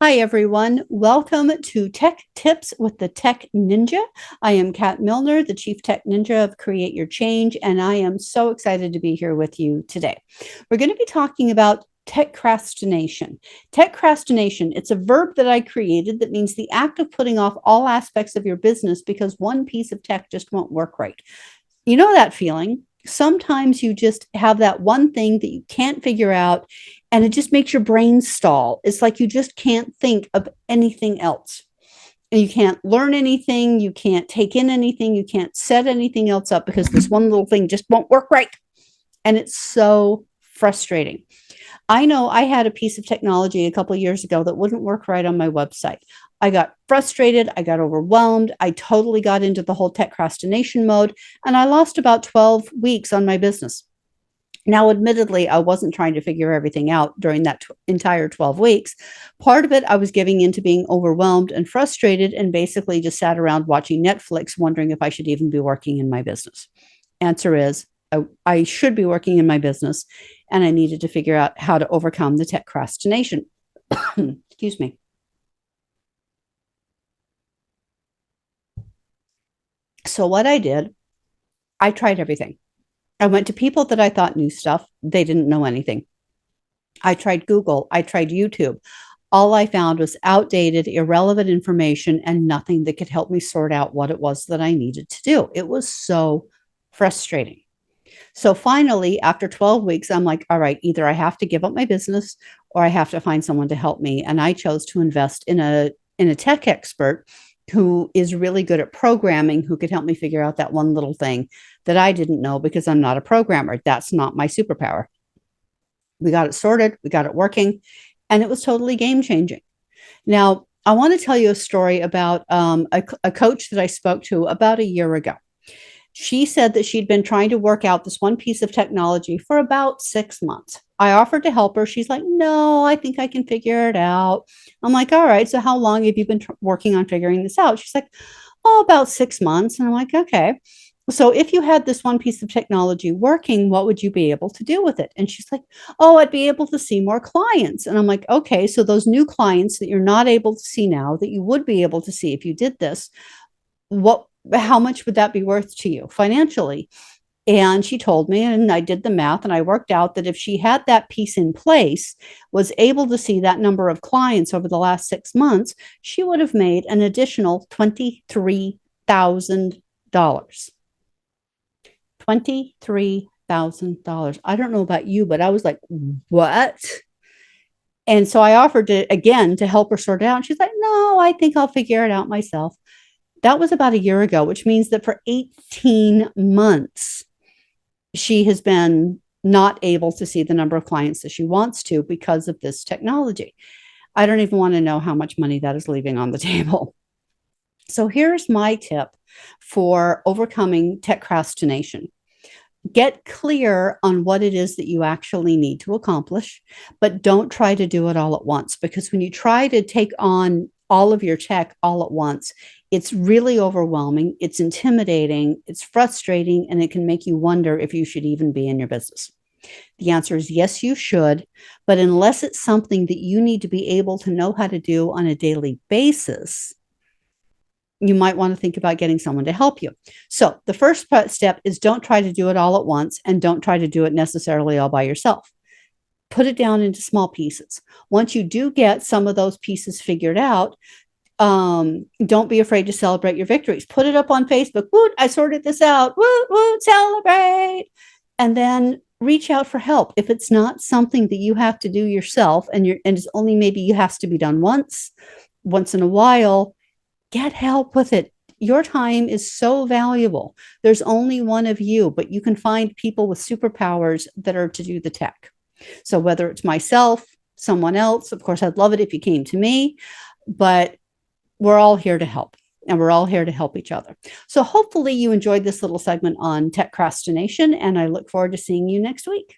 Hi, everyone. Welcome to Tech Tips with the Tech Ninja. I am Kat Milner, the Chief Tech Ninja of Create Your Change, and I am so excited to be here with you today. We're going to be talking about tech-crastination. Tech-crastination, it's a verb that I created that means the act of putting off all aspects of your business because one piece of tech just won't work right. You know that feeling? Sometimes you just have that one thing that you can't figure out, and it just makes your brain stall. It's like you just can't think of anything else. And you can't learn anything, you can't take in anything, you can't set anything else up because this one little thing just won't work right. And it's so frustrating. I know I had a piece of technology a couple of years ago that wouldn't work right on my website. I got frustrated. I got overwhelmed. I totally got into the whole tech-crastination mode, and I lost about 12 weeks on my business. Now, admittedly, I wasn't trying to figure everything out during that entire 12 weeks. Part of it, I was giving into being overwhelmed and frustrated and basically just sat around watching Netflix, wondering if I should even be working in my business. Answer is I should be working in my business, and I needed to figure out how to overcome the tech-crastination. Excuse me. So, what I did, I tried everything. I went to people that I thought knew stuff. They didn't know anything. I tried Google. I tried YouTube. All I found was outdated, irrelevant information and nothing that could help me sort out what it was that I needed to do. It was so frustrating. So finally, after 12 weeks, I'm like, all right, either I have to give up my business or I have to find someone to help me. And I chose to invest in a tech expert who is really good at programming, who could help me figure out that one little thing that I didn't know because I'm not a programmer. That's not my superpower. We got it sorted, we got it working, and it was totally game changing. Now, I want to tell you a story about a coach that I spoke to about a year ago. She said that she'd been trying to work out this one piece of technology for about 6 months. I offered to help her. She's like, no, I think I can figure it out. I'm like, all right, so how long have you been working on figuring this out? She's like, oh, about 6 months. And I'm like, okay. So if you had this one piece of technology working, what would you be able to do with it? And she's like, oh, I'd be able to see more clients. And I'm like, okay, so those new clients that you're not able to see now that you would be able to see if you did this, what how much would that be worth to you financially? And she told me, and I did the math, and I worked out that if she had that piece in place, was able to see that number of clients over the last 6 months, she would have made an additional $23,000. $23,000. I don't know about you, but I was like, what? And so I offered to again to help her sort it out. And she's like, no, I think I'll figure it out myself. That was about a year ago, which means that for 18 months, she has been not able to see the number of clients that she wants to because of this technology. I don't even want to know how much money that is leaving on the table. So here's my tip for overcoming tech-crastination. Get clear on what it is that you actually need to accomplish, but don't try to do it all at once, because when you try to take on all of your tech all at once, it's really overwhelming, it's intimidating, it's frustrating, and it can make you wonder if you should even be in your business. The answer is yes, you should, but unless it's something that you need to be able to know how to do on a daily basis, you might want to think about getting someone to help you. So the first step is don't try to do it all at once, and don't try to do it necessarily all by yourself. Put it down into small pieces. Once you do get some of those pieces figured out, don't be afraid to celebrate your victories. Put it up on Facebook. Woot, I sorted this out. Woot, woot, celebrate. And then reach out for help. If it's not something that you have to do yourself, and it's only maybe it has to be done once in a while, get help with it. Your time is so valuable. There's only one of you, but you can find people with superpowers that are to do the tech. So whether it's myself, someone else, of course, I'd love it if you came to me, but we're all here to help, and we're all here to help each other. So hopefully you enjoyed this little segment on tech-crastination, and I look forward to seeing you next week.